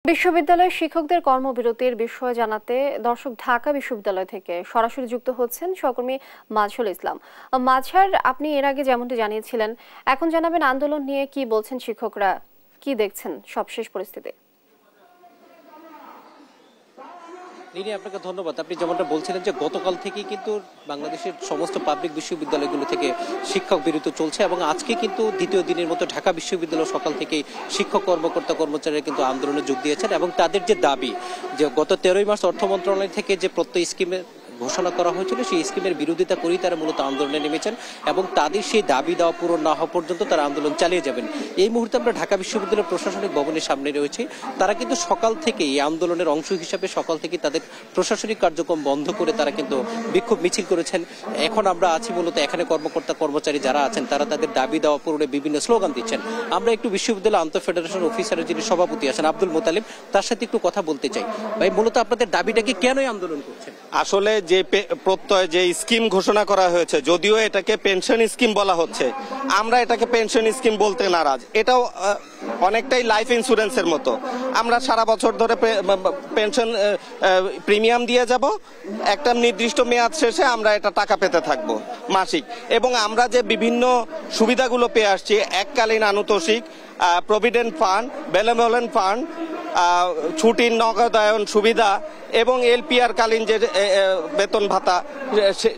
বিশ্ববিদ্যালয়ের শিক্ষকদের কর্মবিরতির বিষয়ে জানাতে দর্শক ঢাকা বিশ্ববিদ্যালয় থেকে সরাসরি যুক্ত হচ্ছেন সহকর্মী মাজহারুল ইসলাম। মাজহার, আপনি এর আগে যেমনটি জানিয়েছিলেন, এখন জানাবেন আন্দোলন নিয়ে কি বলছেন শিক্ষকরা, কি দেখছেন সবশেষ পরিস্থিতি? রিনি, আপনাকে ধন্যবাদ। আপনি যেমনটা বলছিলেন যে গতকাল থেকেই কিন্তু বাংলাদেশের সমস্ত পাবলিক বিশ্ববিদ্যালয়গুলো থেকে শিক্ষক বিরতি চলছে এবং আজকে কিন্তু দ্বিতীয় দিনের মতো ঢাকা বিশ্ববিদ্যালয় সকাল থেকেই শিক্ষক কর্মচারীরা কিন্তু আন্দোলনে যোগ দিয়েছেন এবং তাদের যে দাবি যে গত 13ই মার্চ অর্থ মন্ত্রণালয় থেকে যে প্রত্যয় স্কিমের ঘোষণা করা হয়েছিল সেই স্কিমের বিরোধিতা করেই তারা মূলত আন্দোলনে নেমেছেন এবং তাদের সেই দাবি দেওয়া পূরণ না হওয়া পর্যন্ত তারা আন্দোলন চালিয়ে যাবেন। এই মুহূর্তে আমরা ঢাকা বিশ্ববিদ্যালয়ের প্রশাসনিক ভবনের সামনে রয়েছি। তারা কিন্তু সকাল থেকে এই আন্দোলনের অংশ হিসাবে সকাল থেকে তাদের প্রশাসনিক কার্যক্রম বন্ধ করে তারা কিন্তু বিক্ষোভ মিছিল করেছেন। এখন আমরা আছি মূলত এখানে কর্মচারী যারা আছেন তারা তাদের দাবি দেওয়া পূরণে বিভিন্ন স্লোগান দিচ্ছেন। আমরা একটু বিশ্ববিদ্যালয় আন্তঃ ফেডারেশন অফিসারের যিনি সভাপতি আছেন আব্দুল মোতালিব, তার সাথে একটু কথা বলতে চাই। ভাই, মূলত আপনাদের দাবিটা কি, কেনই আন্দোলন করছেন? আসলে যে প্রত্যয় যে স্কিম ঘোষণা করা হয়েছে, যদিও এটাকে পেনশন স্কিম বলা হচ্ছে, আমরা এটাকে পেনশন স্কিম বলতে নারাজ। এটাও অনেকটাই লাইফ ইন্স্যুরেন্সের মতো। আমরা সারা বছর ধরে পেনশন প্রিমিয়াম দিয়ে যাব, একটা নির্দিষ্ট মেয়াদ শেষে আমরা এটা টাকা পেতে থাকবো মাসিক। এবং আমরা যে বিভিন্ন সুবিধাগুলো পেয়ে আসছি, এককালীন আনুতোষিক, প্রভিডেন্ট ফান্ড, বেনেভোলেন্ট ফান্ড, ছুটির নগদায়ন সুবিধা এবং এলপিআর কালীন যে বেতন ভাতা,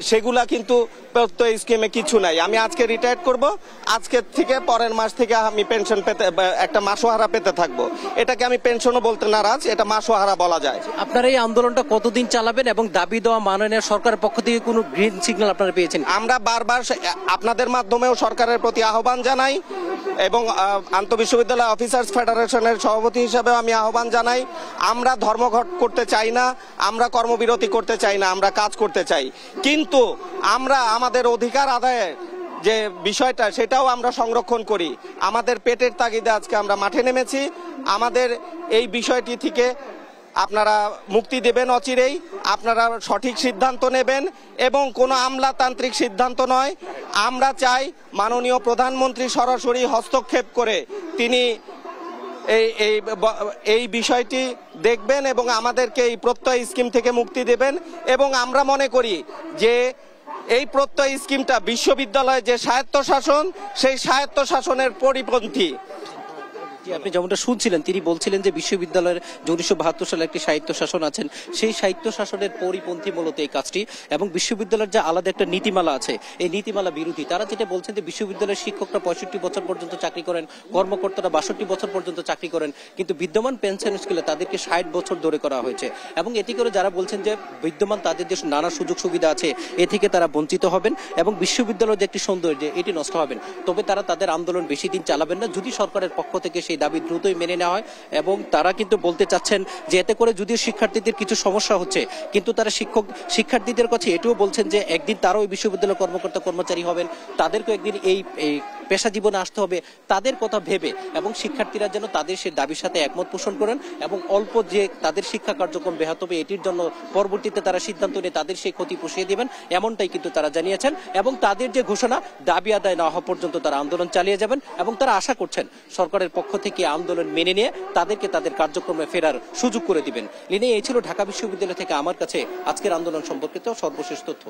সেগুলা কিন্তু প্রত্যয় স্কিমে কিছু নাই। আমি আজকে রিটায়ার করব, আজকে থেকে পরের মাস থেকে আমি পেনশন পেতে, একটা মাসোহারা পেতে থাকবো। এটাকে আমি পেনশনও বলতে নারাজ, এটা মাসোহারা বলা যায়। আপনারা এই আন্দোলনটা কতদিন চালাবেন এবং দাবি দেওয়া মাননীয় সরকারের পক্ষ থেকে কোনো গ্রিন সিগন্যাল আপনারা পেয়েছেন? আমরা বারবার আপনাদের মাধ্যমেও সরকারের প্রতি আহ্বান জানাই এবং আন্তঃবিশ্ববিদ্যালয় অফিসার্স ফেডারেশনের সভাপতি হিসেবেও আমি আহ্বান জানাই। আমরা ধর্মঘট করতে চাই না, আমরা কর্মবিরতি করতে চাই না, আমরা কাজ করতে চাই। কিন্তু আমরা আমাদের অধিকার আদায়ের যে বিষয়টা, সেটাও আমরা সংরক্ষণ করি। আমাদের পেটের তাগিদে আজকে আমরা মাঠে নেমেছি। আমাদের এই বিষয়টি থেকে আপনারা মুক্তি দেবেন অচিরেই, আপনারা সঠিক সিদ্ধান্ত নেবেন এবং কোনো আমলাতান্ত্রিক সিদ্ধান্ত নয়। আমরা চাই মাননীয় প্রধানমন্ত্রী সরাসরি হস্তক্ষেপ করে তিনি এই বিষয়টি দেখবেন এবং আমাদেরকে এই প্রত্যয় স্কিম থেকে মুক্তি দেবেন। এবং আমরা মনে করি যে এই প্রত্যয় স্কিমটা বিশ্ববিদ্যালয়ে যে স্বায়ত্তশাসন, সেই স্বায়ত্তশাসনের পরিপন্থী। আপনি যেমনটা শুনছিলেন, তিনি বলছিলেন যে বিশ্ববিদ্যালয়ের 1972 সালে একটি সাহিত্য শাসন আছেন, সেই সাহিত্য শাসনের পরিপন্থী মূলত এই কাজটি। এবং বিশ্ববিদ্যালয়ের যে আলাদা একটা নীতিমালা আছে, এই নীতিমালা বিরোধী। তারা যেটা বলছেন যে বিশ্ববিদ্যালয়ের শিক্ষকরা 65 বছর পর্যন্ত চাকরি করেন, কর্মকর্তারা 62 বছর পর্যন্ত চাকরি করেন, কিন্তু বিদ্যমান পেনশন স্কেলে তাদেরকে 60 বছর ধরে করা হয়েছে। এবং এটি করে যারা বলছেন যে বিদ্যমান তাদের যে নানা সুযোগ সুবিধা আছে এ থেকে তারা বঞ্চিত হবেন এবং বিশ্ববিদ্যালয়ের যে একটি সৌন্দর্য এটি নষ্ট হবেন। তবে তারা তাদের আন্দোলন বেশি দিন চালাবেন না যদি সরকারের পক্ষ থেকে সেই দাবি দ্রুতই মেনে নেওয়া হয়। এবং তারা কিন্তু বলতে চাচ্ছেন যে এতে করে যদিও শিক্ষার্থীদের কিছু সমস্যা হচ্ছে, কিন্তু তারা শিক্ষার্থীদের কাছে এটিও বলছেন যে একদিন তারাও বিশ্ববিদ্যালয় কর্মচারী হবেন, তাদেরকেও একদিন এই পেশা জীবনে আসতে হবে, তাদের কথা ভেবে। এবং শিক্ষার্থীরা যেন তাদের সেই দাবির সাথে একমত পোষণ করেন এবং অল্প যে তাদের শিক্ষা কার্যক্রম ব্যাহত হবে এটির জন্য পরবর্তীতে তারা সিদ্ধান্ত নিয়ে তাদের সেই ক্ষতি পুষিয়ে দেবেন, এমনটাই কিন্তু তারা জানিয়েছেন। এবং তাদের যে ঘোষণা, দাবি আদায় না হওয়া পর্যন্ত তারা আন্দোলন চালিয়ে যাবেন এবং তারা আশা করছেন সরকারের পক্ষ থেকে আন্দোলন মেনে নিয়ে তাদেরকে তাদের কার্যক্রমে ফেরার সুযোগ করে দিবেন। লিনে, এই ছিল ঢাকা বিশ্ববিদ্যালয় থেকে আমার কাছে আজকের আন্দোলন সম্পর্কিত সর্বশেষ তথ্য।